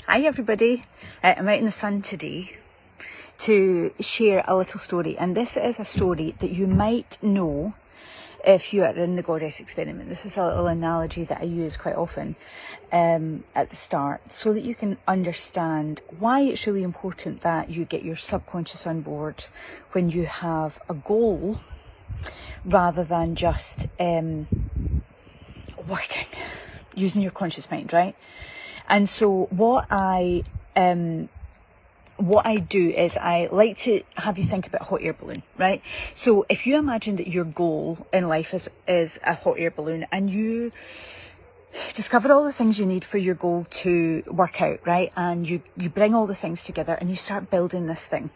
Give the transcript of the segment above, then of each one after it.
Hi everybody, I'm out in the sun today to share a little story, and this is a story that you might know if you are in the Goddess Experiment. This is a little analogy that I use quite often at the start, so that you can understand why it's really important that you get your subconscious on board when you have a goal, rather than just working, using your conscious mind, right? And so what I do is I like to have you think about a hot air balloon, right? So if you imagine that your goal in life is a hot air balloon, and you discover all the things you need for your goal to work out, right? And you bring all the things together and you start building this thing.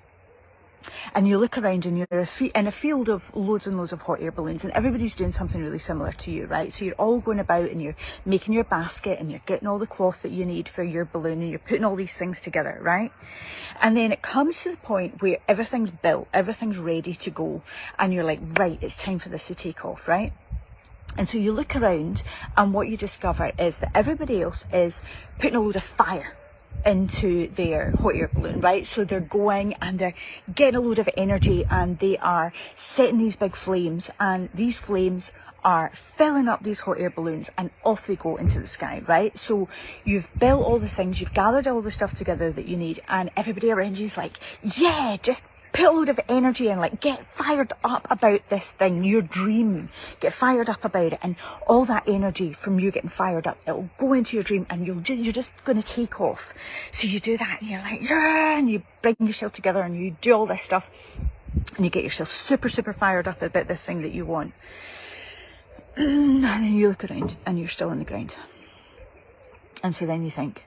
And you look around and you're in a field of loads and loads of hot air balloons, and everybody's doing something really similar to you, right? So you're all going about and you're making your basket and you're getting all the cloth that you need for your balloon and you're putting all these things together, right? And then it comes to the point where everything's built, everything's ready to go, and you're like, right, it's time for this to take off, right? And so you look around and what you discover is that everybody else is putting a load of fire into their hot air balloon, right? So they're going and they're getting a load of energy and they are setting these big flames, and these flames are filling up these hot air balloons and off they go into the sky, right? So you've built all the things, you've gathered all the stuff together that you need, and everybody around you is like, yeah, just put a load of energy and like get fired up about this thing, your dream, get fired up about it, and all that energy from you getting fired up, it'll go into your dream and you're just going to take off. So you do that and you're like, yeah, and you bring yourself together and you do all this stuff and you get yourself super fired up about this thing that you want. And then you look around and you're still on the ground. And so then you think,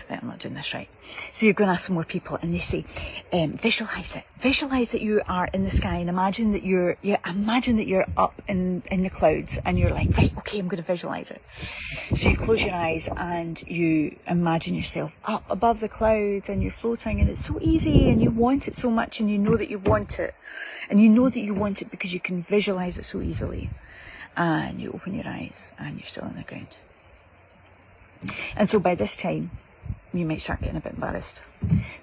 right, I'm not doing this right. So you're going to ask some more people, and they say, visualize it. Visualize that you are in the sky, and imagine that you're up in the clouds, and you're like, right, okay, I'm going to visualize it. So you close your eyes and you imagine yourself up above the clouds and you're floating, and it's so easy and you want it so much, and you know that you want it. And you know that you want it because you can visualize it so easily. And you open your eyes and you're still on the ground. And so by this time, you might start getting a bit embarrassed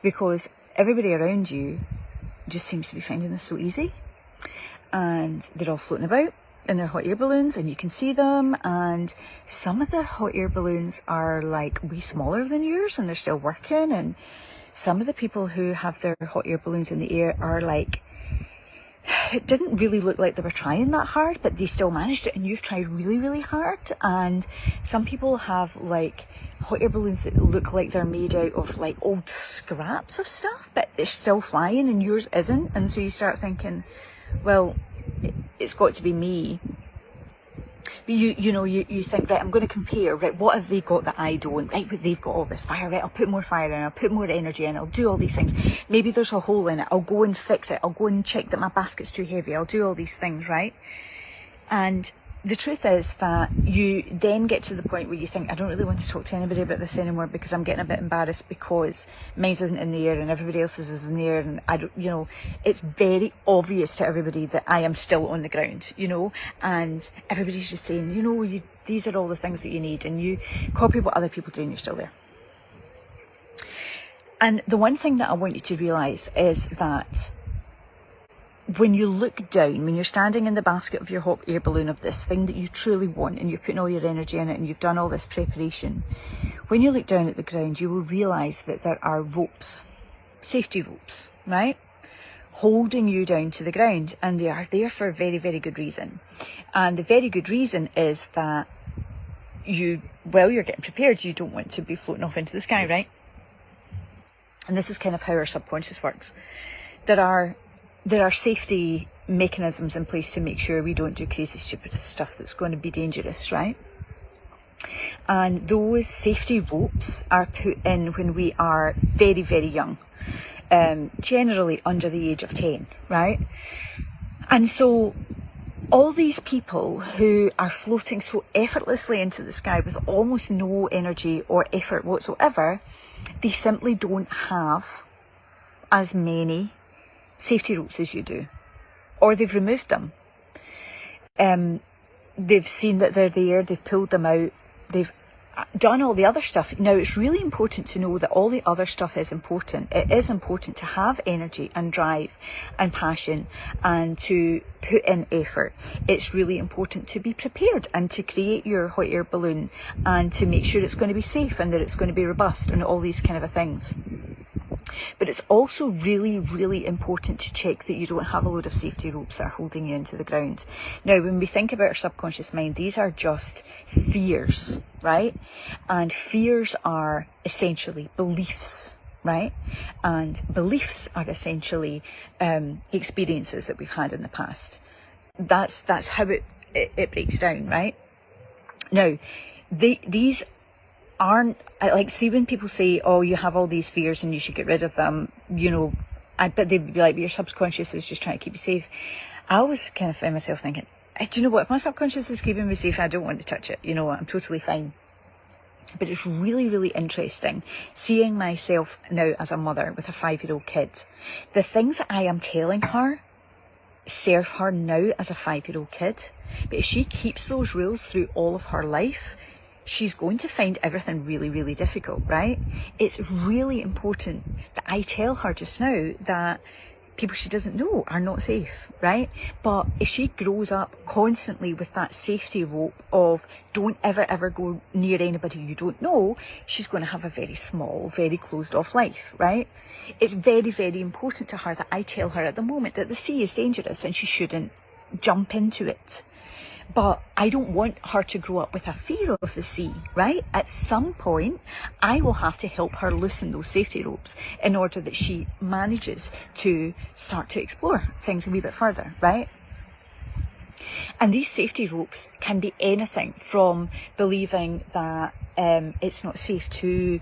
because everybody around you just seems to be finding this so easy, and they're all floating about in their hot air balloons and you can see them, and some of the hot air balloons are like way smaller than yours and they're still working, and some of the people who have their hot air balloons in the air are like, it didn't really look like they were trying that hard, but they still managed it, and you've tried really hard. And some people have like hot air balloons that look like they're made out of like old scraps of stuff, but they're still flying and yours isn't. And so you start thinking, well, it's got to be me. But you think, right, I'm going to compare, right, what have they got that I don't, right, but they've got all this fire, right, I'll put more fire in, I'll put more energy in, I'll do all these things. Maybe there's a hole in it, I'll go and fix it, I'll go and check that my basket's too heavy, I'll do all these things, right? And the truth is that you then get to the point where you think, I don't really want to talk to anybody about this anymore because I'm getting a bit embarrassed because mine isn't in the air and everybody else's is in the air, and I don't, it's very obvious to everybody that I am still on the ground, and everybody's just saying, these are all the things that you need, and you copy what other people do and you're still there. And the one thing that I want you to realise is that when you look down, when you're standing in the basket of your hot air balloon, of this thing that you truly want, and you're putting all your energy in it and you've done all this preparation, when you look down at the ground, you will realise that there are ropes, safety ropes, right, holding you down to the ground, and they are there for a very good reason. And the very good reason is that you're getting prepared, you don't want to be floating off into the sky, right? And this is kind of how our subconscious works. There are safety mechanisms in place to make sure we don't do crazy, stupid stuff that's going to be dangerous, right? And those safety ropes are put in when we are very young, generally under the age of 10, right? And so all these people who are floating so effortlessly into the sky with almost no energy or effort whatsoever, they simply don't have as many safety ropes as you do, or they've removed them. They've seen that they're there, they've pulled them out, they've done all the other stuff. Now, it's really important to know that all the other stuff is important. It is important to have energy and drive and passion and to put in effort. It's really important to be prepared and to create your hot air balloon and to make sure it's going to be safe and that it's going to be robust and all these kind of things. But it's also really, really important to check that you don't have a load of safety ropes that are holding you into the ground. Now, when we think about our subconscious mind, these are just fears, right? And fears are essentially beliefs, right? And beliefs are essentially experiences that we've had in the past. That's how it breaks down, right? Now, these aren't, like, see when people say, oh, you have all these fears and you should get rid of them, you know, I bet they'd be like, but your subconscious is just trying to keep you safe. I always kind of find myself thinking, do you know what, if my subconscious is keeping me safe, I don't want to touch it, you know, I'm totally fine. But it's really, really interesting seeing myself now as a mother with a 5-year-old kid. The things that I am telling her serve her now as a 5-year-old kid, but if she keeps those rules through all of her life, she's going to find everything really, really difficult, right? It's really important that I tell her just now that people she doesn't know are not safe, right? But if she grows up constantly with that safety rope of don't ever go near anybody you don't know, she's going to have a very small, very closed off life, right? It's very, very important to her that I tell her at the moment that the sea is dangerous and she shouldn't jump into it. But I don't want her to grow up with a fear of the sea, right? At some point, I will have to help her loosen those safety ropes in order that she manages to start to explore things a wee bit further, right? And these safety ropes can be anything from believing that it's not safe to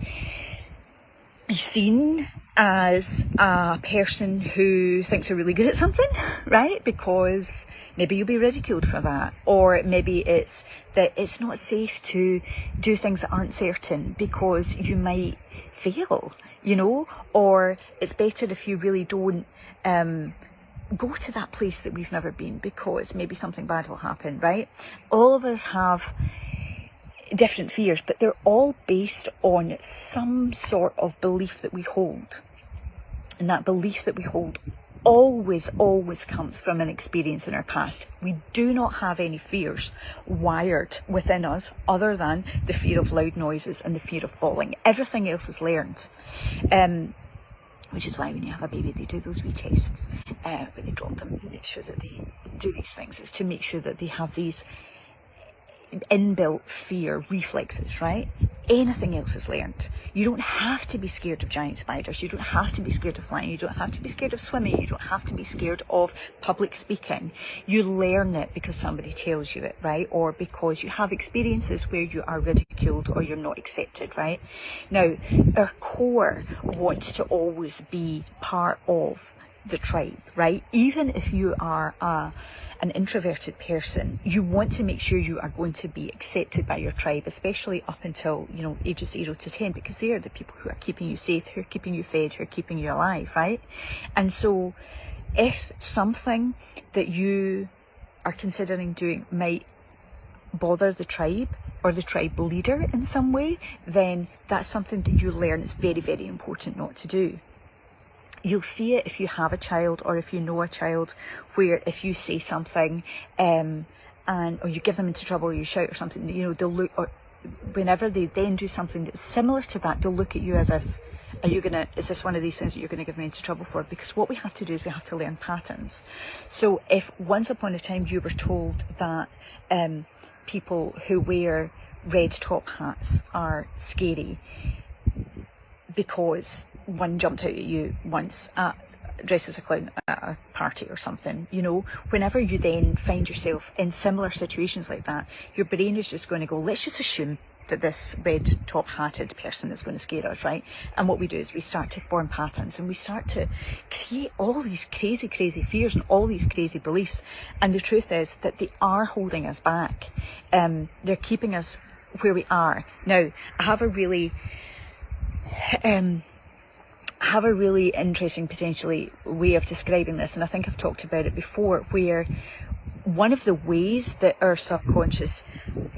be seen as a person who thinks they're really good at something, right? Because maybe you'll be ridiculed for that. Or maybe it's that it's not safe to do things that aren't certain because you might fail, you know? Or it's better if you really don't go to that place that we've never been because maybe something bad will happen, right? All of us have different fears, but they're all based on some sort of belief that we hold. And that belief that we hold always comes from an experience in our past. We do not have any fears wired within us other than the fear of loud noises and the fear of falling. Everything else is learned. Which is why when you have a baby, they do those wee tests when they drop them, make sure that they do these things. It's to make sure that they have these inbuilt fear reflexes, right? Anything else is learned. You don't have to be scared of giant spiders. You don't have to be scared of flying. You don't have to be scared of swimming. You don't have to be scared of public speaking. You learn it because somebody tells you it, right? Or because you have experiences where you are ridiculed or you're not accepted, right? Now, our core wants to always be part of the tribe, right? Even if you are an introverted person, you want to make sure you are going to be accepted by your tribe, especially up until, you know, ages 0 to 10, because they are the people who are keeping you safe, who are keeping you fed, who are keeping you alive, right? And so if something that you are considering doing might bother the tribe or the tribe leader in some way, then that's something that you learn is very, very important not to do. You'll see it if you have a child or if you know a child, where if you say something or you give them into trouble or you shout or something, you know, they'll look, or whenever they then do something that's similar to that, they'll look at you as if, is this one of these things that you're going to give me into trouble for? Because what we have to do is we have to learn patterns. So if once upon a time you were told that people who wear red top hats are scary because one jumped out at you once dressed as a clown at a party or something, you know, whenever you then find yourself in similar situations like that, your brain is just going to go, let's just assume that this red top hatted person is going to scare us, right? And what we do is we start to form patterns and we start to create all these crazy fears and all these crazy beliefs. And the truth is that they are holding us back. They're keeping us where we are. Now, I have a really interesting potentially way of describing this, and I think I've talked about it before, where one of the ways that our subconscious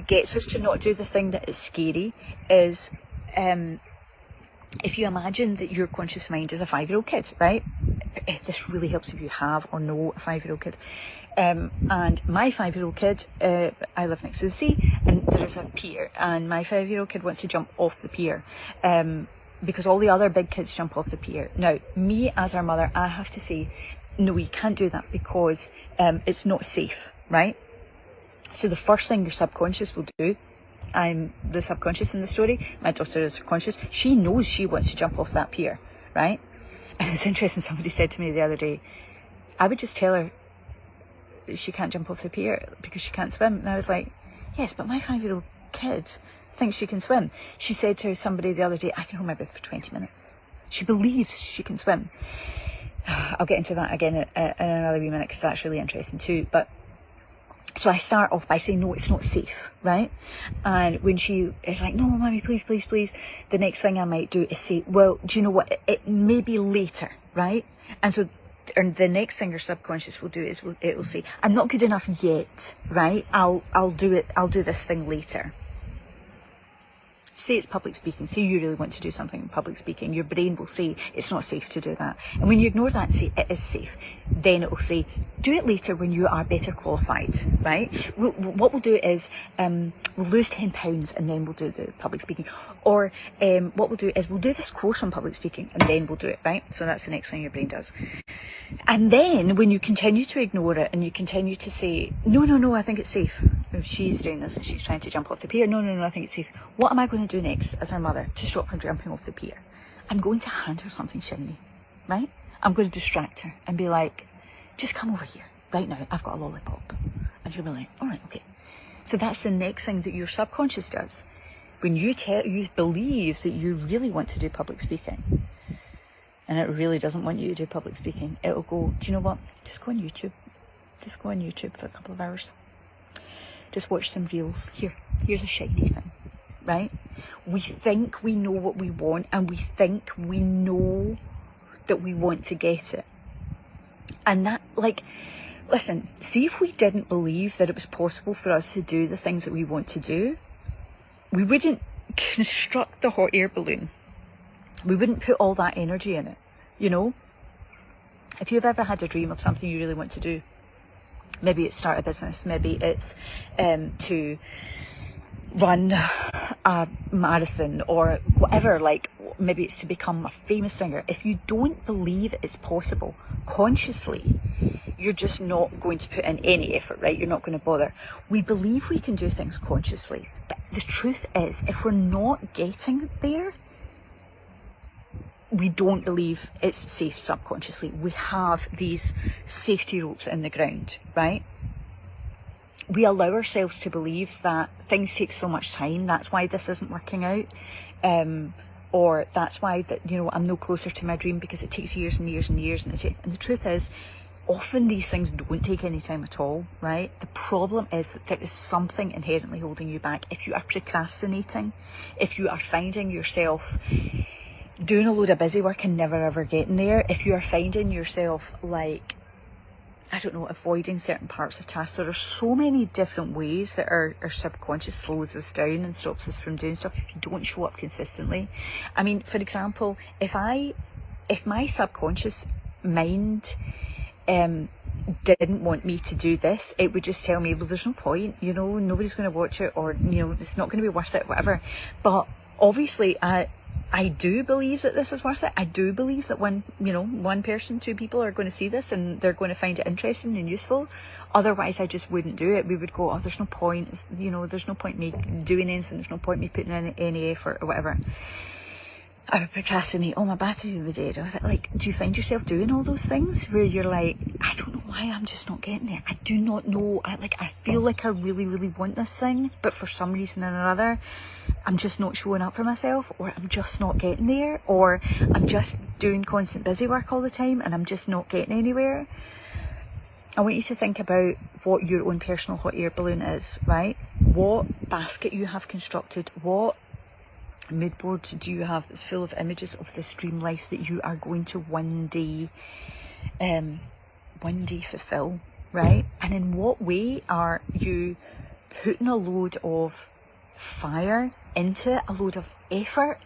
gets us to not do the thing that is scary is, if you imagine that your conscious mind is a 5-year-old kid, right? This really helps if you have or know a 5-year-old kid. And my 5-year-old kid, I live next to the sea, and there is a pier, and my 5-year-old kid wants to jump off the pier, because all the other big kids jump off the pier. Now, me as her mother, I have to say, no, you can't do that because it's not safe, right? So the first thing your subconscious will do, I'm the subconscious in the story, my daughter is conscious, she knows she wants to jump off that pier, right? And it's interesting, somebody said to me the other day, I would just tell her she can't jump off the pier because she can't swim. And I was like, yes, but my 5-year-old kid thinks she can swim. She said to somebody the other day, I can hold my breath for 20 minutes. She believes she can swim. I'll get into that again in another wee minute because that's really interesting too. But so I start off by saying, no, it's not safe, right? And when she is like, no, mommy, please, please, please, the next thing I might do is say, well, do you know what? It may be later, right? And so the next thing your subconscious will do is it will say, I'm not good enough yet, right? I'll do it. I'll do this thing later. Say it's public speaking, say you really want to do something in public speaking, your brain will say it's not safe to do that. And when you ignore that and say it is safe, then it will say, do it later when you are better qualified, right? What we'll do is, we'll lose 10 pounds and then we'll do the public speaking. Or what we'll do is we'll do this course on public speaking and then we'll do it, right? So that's the next thing your brain does. And then when you continue to ignore it and you continue to say, no, I think it's safe. If she's doing this and she's trying to jump off the pier, no, I think it's safe. What am I going to do next as her mother to stop her jumping off the pier? I'm going to hand her something shiny, right? I'm going to distract her and be like, just come over here right now. I've got a lollipop. And she'll be like, all right, okay. So that's the next thing that your subconscious does. When you believe that you really want to do public speaking and it really doesn't want you to do public speaking, it'll go, do you know what? Just go on YouTube. Just go on YouTube for a couple of hours. Just watch some reels. Here's a shiny thing, right? We think we know what we want and we think we know that we want to get it. And that, like, listen, see if we didn't believe that it was possible for us to do the things that we want to do, we wouldn't construct the hot air balloon. We wouldn't put all that energy in it, you know? If you've ever had a dream of something you really want to do, maybe it's start a business, maybe it's to run a marathon or whatever, like maybe it's to become a famous singer. If you don't believe it's possible consciously, you're just not going to put in any effort, right? You're not going to bother. We believe we can do things consciously, but the truth is, if we're not getting there, we don't believe it's safe subconsciously. We have these safety ropes in the ground, right? We allow ourselves to believe that things take so much time. That's why this isn't working out. Or that's why that, you know, I'm no closer to my dream because it takes years and years and years. And the truth is, often these things don't take any time at all, right? The problem is that there is something inherently holding you back. If you are procrastinating, if you are finding yourself doing a load of busy work and never ever getting there, if you are finding yourself like, I don't know, avoiding certain parts of tasks, there are so many different ways that our subconscious slows us down and stops us from doing stuff if you don't show up consistently. I mean, for example, if my subconscious mind didn't want me to do this, it would just tell me, well, there's no point, you know, nobody's going to watch it, or, you know, it's not going to be worth it, whatever. But obviously I do believe that this is worth it. I do believe that one person, 2 people are going to see this and they're going to find it interesting and useful. Otherwise, I just wouldn't do it. We would go, oh, there's no point, you know, there's no point me doing anything. There's no point me putting in any effort or whatever. I would procrastinate. Oh, my battery would be dead. I was like, do you find yourself doing all those things where you're like, I don't know why I'm just not getting there. I do not know. I feel like I really, really want this thing, but for some reason or another, I'm just not showing up for myself, or I'm just not getting there, or I'm just doing constant busy work all the time and I'm just not getting anywhere. I want you to think about what your own personal hot air balloon is, right? What basket you have constructed, what mood board do you have that's full of images of this dream life that you are going to one day fulfill, right? And in what way are you putting a load of fire into it, a load of effort